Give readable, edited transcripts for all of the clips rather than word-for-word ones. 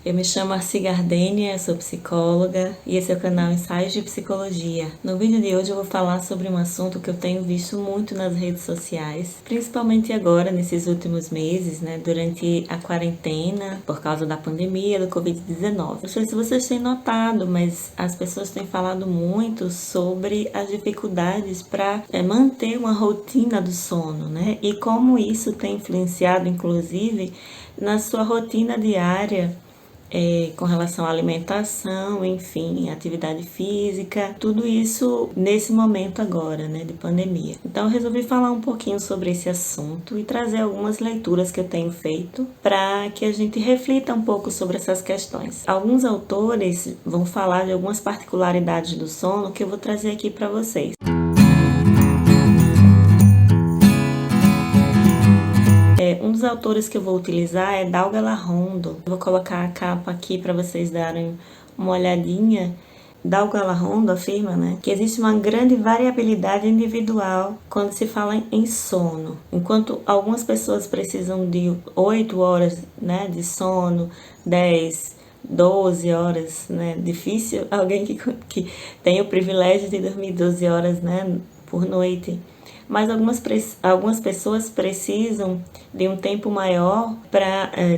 Eu me chamo Arci Gardênia, sou psicóloga e esse é o canal Ensaios de Psicologia. No vídeo de hoje eu vou falar sobre um assunto que eu tenho visto muito nas redes sociais, principalmente agora, nesses últimos meses, durante a quarentena, por causa da pandemia do Covid-19. Não sei se vocês têm notado, mas as pessoas têm falado muito sobre as dificuldades para manter uma rotina do sono, e como isso tem influenciado, inclusive, na sua rotina diária, com relação à alimentação, enfim, atividade física, tudo isso nesse momento agora, de pandemia. Então eu resolvi falar um pouquinho sobre esse assunto e trazer algumas leituras que eu tenho feito para que a gente reflita um pouco sobre essas questões. Alguns autores vão falar de algumas particularidades do sono que eu vou trazer aqui para vocês. Um dos autores que eu vou utilizar é Douga Larrondo. Eu vou colocar a capa aqui para vocês darem uma olhadinha. Douga Larrondo afirma que existe uma grande variabilidade individual quando se fala em sono. Enquanto algumas pessoas precisam de 8 horas de sono, 10, 12 horas, difícil alguém que tem o privilégio de dormir 12 horas por noite. Mas algumas pessoas precisam de um tempo maior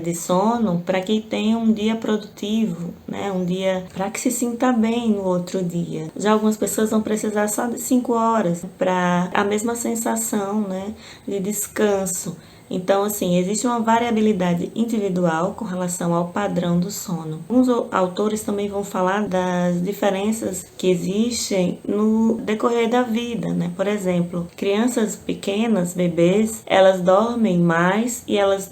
de sono para que tenha um dia produtivo, um dia para que se sinta bem no outro dia. Já algumas pessoas vão precisar só de 5 horas para a mesma sensação de descanso. Então, existe uma variabilidade individual com relação ao padrão do sono. Alguns autores também vão falar das diferenças que existem no decorrer da vida, Por exemplo, crianças pequenas, bebês, elas dormem mais e elas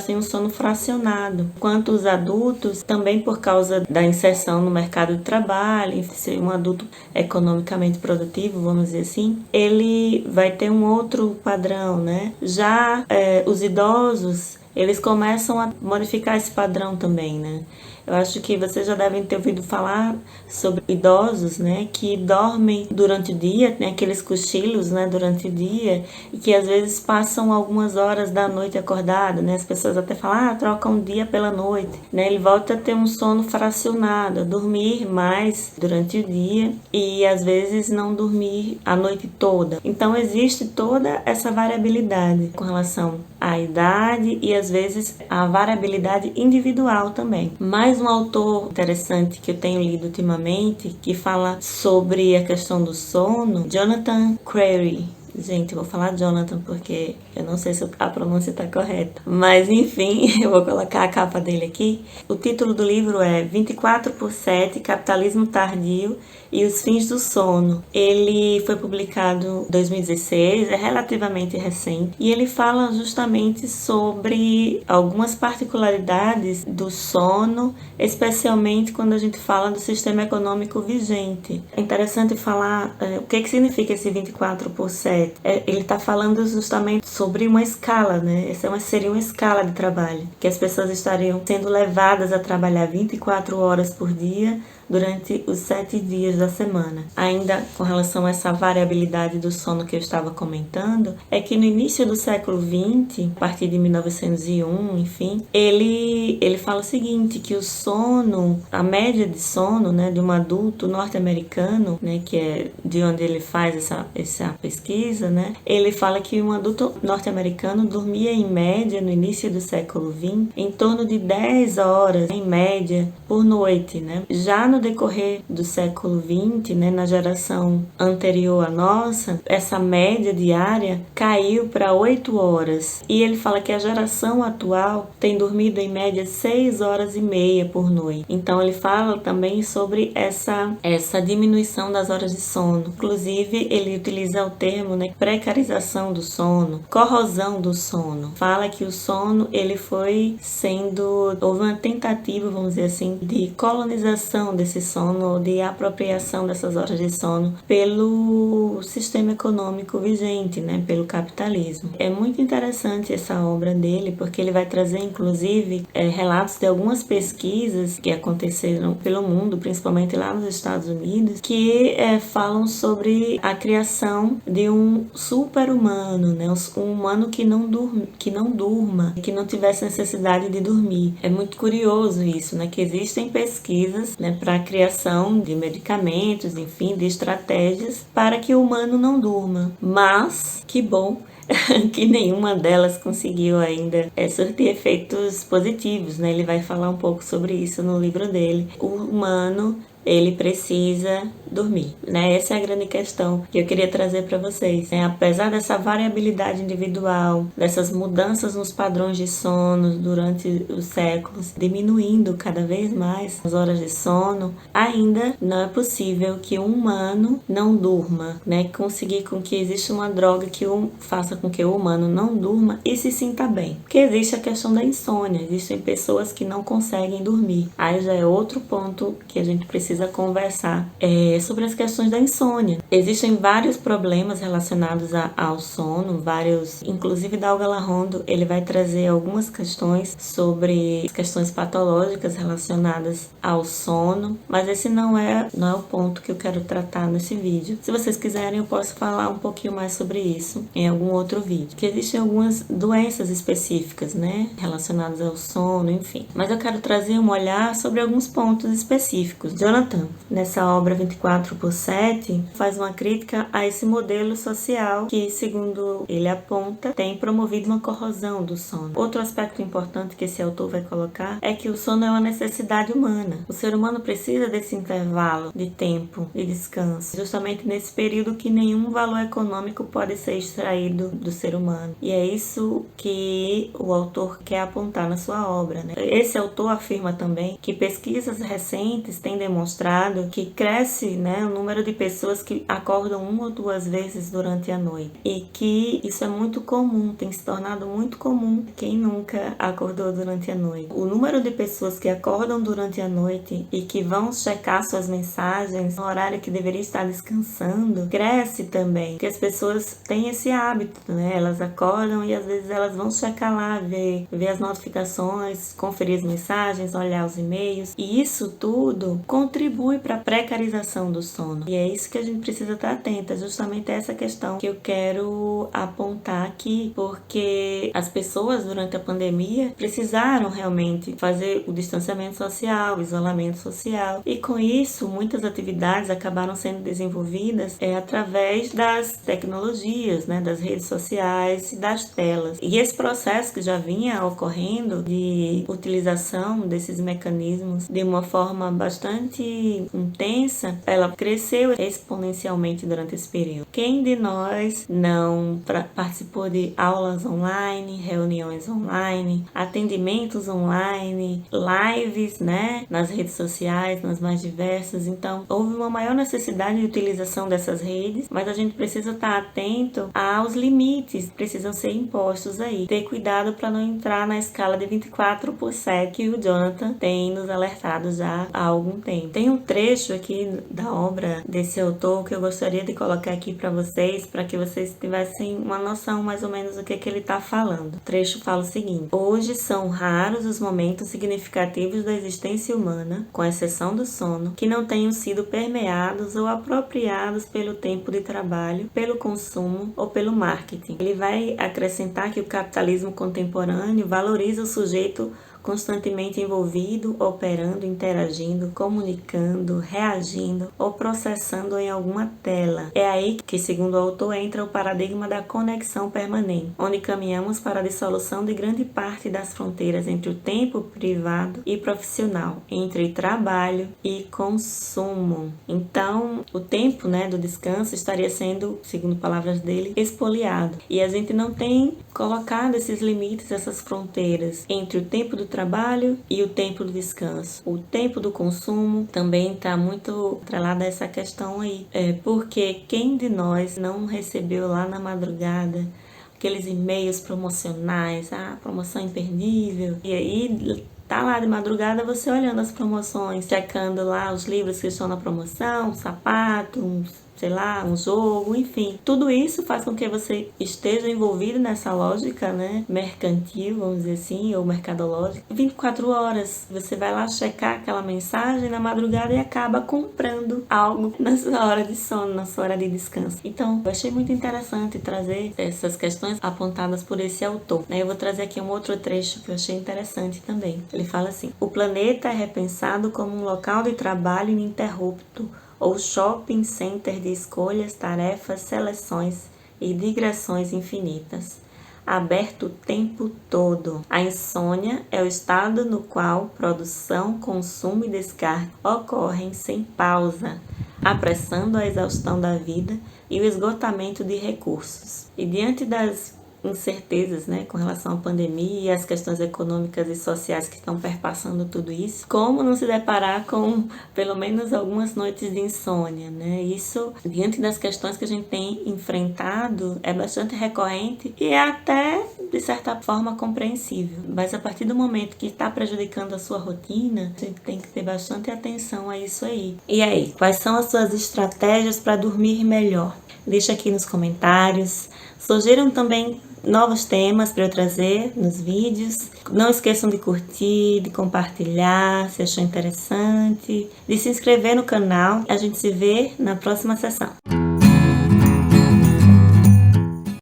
têm um sono fracionado. Enquanto os adultos, também por causa da inserção no mercado de trabalho, ser um adulto economicamente produtivo, vamos dizer assim, ele vai ter um outro padrão, Já os idosos, eles começam a modificar esse padrão também, Eu acho que vocês já devem ter ouvido falar sobre idosos, que dormem durante o dia, tem aqueles cochilos, durante o dia, e que às vezes passam algumas horas da noite acordado, As pessoas até falam, trocam o dia pela noite, Ele volta a ter um sono fracionado, a dormir mais durante o dia e às vezes não dormir a noite toda. Então existe toda essa variabilidade com relação à idade e às vezes a variabilidade individual também. Mais um autor interessante que eu tenho lido ultimamente, que fala sobre a questão do sono, Jonathan Crary. Gente, eu vou falar Jonathan porque eu não sei se a pronúncia está correta. Mas, enfim, eu vou colocar a capa dele aqui. O título do livro é 24/7, Capitalismo Tardio e os Fins do Sono. Ele foi publicado em 2016, é relativamente recente. E ele fala justamente sobre algumas particularidades do sono, especialmente quando a gente fala do sistema econômico vigente. É interessante falar o que significa esse 24/7. Ele está falando justamente sobre uma escala, Essa seria uma escala de trabalho, que as pessoas estariam sendo levadas a trabalhar 24 horas por dia durante os 7 dias da semana. Ainda com relação a essa variabilidade do sono que eu estava comentando, é que no início do século XX, a partir de 1901, enfim, ele fala o seguinte, que o sono, a média de sono, de um adulto norte-americano, que é de onde ele faz essa pesquisa, ele fala que um adulto norte-americano dormia em média, no início do século XX, em torno de 10 horas, em média, por noite, Já no decorrer do século XX, na geração anterior à nossa, essa média diária caiu para 8 horas. E ele fala que a geração atual tem dormido em média 6 horas e meia por noite. Então ele fala também sobre essa diminuição das horas de sono. Inclusive, ele utiliza o termo precarização do sono, corrosão do sono. Fala que o sono, houve uma tentativa, vamos dizer assim, de colonização desse sono ou de apropriação dessas horas de sono pelo sistema econômico vigente, né, pelo capitalismo. É muito interessante essa obra dele, porque ele vai trazer, inclusive, relatos de algumas pesquisas que aconteceram pelo mundo, principalmente lá nos Estados Unidos, que falam sobre a criação de um super-humano, né, um humano que não durma, que não tivesse necessidade de dormir. É muito curioso isso, né, que existem pesquisas, né, para a criação de medicamentos, enfim, de estratégias para que o humano não durma. Mas, que bom que nenhuma delas conseguiu ainda surtir efeitos positivos, né? Ele vai falar um pouco sobre isso no livro dele. O humano, ele precisa dormir, né? Essa é a grande questão que eu queria trazer para vocês, né? Apesar dessa variabilidade individual, dessas mudanças nos padrões de sono durante os séculos, diminuindo cada vez mais as horas de sono, ainda não é possível que um humano não durma, né? Conseguir com que exista uma droga que faça com que o humano não durma e se sinta bem. Porque existe a questão da insônia, existem pessoas que não conseguem dormir. Aí já é outro ponto que a gente precisa conversar sobre as questões da insônia. Existem vários problemas relacionados ao sono, inclusive Dauga Larrondo, ele vai trazer algumas questões sobre questões patológicas relacionadas ao sono, mas esse não é o ponto que eu quero tratar nesse vídeo. Se vocês quiserem, eu posso falar um pouquinho mais sobre isso em algum outro vídeo, que existem algumas doenças específicas, né, relacionadas ao sono, enfim. Mas eu quero trazer um olhar sobre alguns pontos específicos. Jonathan, nessa obra 24/7, faz uma crítica a esse modelo social que, segundo ele aponta, tem promovido uma corrosão do sono. Outro aspecto importante que esse autor vai colocar é que o sono é uma necessidade humana. O ser humano precisa desse intervalo de tempo de descanso, justamente nesse período que nenhum valor econômico pode ser extraído do ser humano. E é isso que o autor quer apontar na sua obra, né? Esse autor afirma também que pesquisas recentes têm demonstrado que cresce, né, o número de pessoas que acordam 1 ou 2 vezes durante a noite, e que isso é muito comum, tem se tornado muito comum. Quem nunca acordou durante a noite? O número de pessoas que acordam durante a noite e que vão checar suas mensagens no horário que deveria estar descansando cresce também, porque as pessoas têm esse hábito, né? Elas acordam e às vezes elas vão checar lá, ver as notificações, conferir as mensagens, olhar os e-mails, e isso tudo contribui para a precarização do sono. E é isso que a gente precisa estar atenta, justamente essa questão que eu quero apontar aqui, porque as pessoas durante a pandemia precisaram realmente fazer o distanciamento social, o isolamento social, e com isso muitas atividades acabaram sendo desenvolvidas através das tecnologias, né, das redes sociais e das telas. E esse processo que já vinha ocorrendo de utilização desses mecanismos de uma forma bastante intensa, ela cresceu exponencialmente durante esse período. Quem de nós não participou de aulas online, reuniões online, atendimentos online, lives, né, nas redes sociais, nas mais diversas? Então, houve uma maior necessidade de utilização dessas redes, mas a gente precisa estar atento aos limites que precisam ser impostos aí. Ter cuidado para não entrar na escala de 24/7 que o Jonathan tem nos alertado já há algum tempo. Tem um trecho aqui da obra desse autor que eu gostaria de colocar aqui para que vocês tivessem uma noção mais ou menos do que ele está falando. O trecho fala o seguinte: hoje são raros os momentos significativos da existência humana, com exceção do sono, que não tenham sido permeados ou apropriados pelo tempo de trabalho, pelo consumo ou pelo marketing. Ele vai acrescentar que o capitalismo contemporâneo valoriza o sujeito constantemente envolvido, operando, interagindo, comunicando, reagindo ou processando em alguma tela. É aí que, segundo o autor, entra o paradigma da conexão permanente, onde caminhamos para a dissolução de grande parte das fronteiras entre o tempo privado e profissional, entre trabalho e consumo. Então, o tempo, né, do descanso estaria sendo, segundo palavras dele, expoliado. E a gente não tem colocado esses limites, essas fronteiras entre o tempo do trabalho e o tempo do descanso. O tempo do consumo também está muito atrelado a essa questão aí. Porque quem de nós não recebeu lá na madrugada aqueles e-mails promocionais, promoção imperdível, e aí tá lá de madrugada você olhando as promoções, checando lá os livros que estão na promoção, um sapato, sei lá, um jogo, enfim. Tudo isso faz com que você esteja envolvido nessa lógica, né, mercantil, vamos dizer assim, ou mercadológica. 24 horas, você vai lá checar aquela mensagem na madrugada e acaba comprando algo na sua hora de sono, na sua hora de descanso. Então, eu achei muito interessante trazer essas questões apontadas por esse autor, né? Eu vou trazer aqui um outro trecho que eu achei interessante também. Ele fala assim: o planeta é repensado como um local de trabalho ininterrupto, ou shopping center de escolhas, tarefas, seleções e digressões infinitas, aberto o tempo todo. A insônia é o estado no qual produção, consumo e descarga ocorrem sem pausa, apressando a exaustão da vida e o esgotamento de recursos. E diante das incertezas, né, com relação à pandemia e as questões econômicas e sociais que estão perpassando tudo isso, como não se deparar com pelo menos algumas noites de insônia, né? Isso, diante das questões que a gente tem enfrentado, é bastante recorrente e é até, de certa forma, compreensível. Mas a partir do momento que está prejudicando a sua rotina, a gente tem que ter bastante atenção a isso aí. E aí, quais são as suas estratégias para dormir melhor? Deixa aqui nos comentários. Surgiram também novos temas para eu trazer nos vídeos. Não esqueçam de curtir, de compartilhar se achou interessante, de se inscrever no canal. A gente se vê na próxima sessão.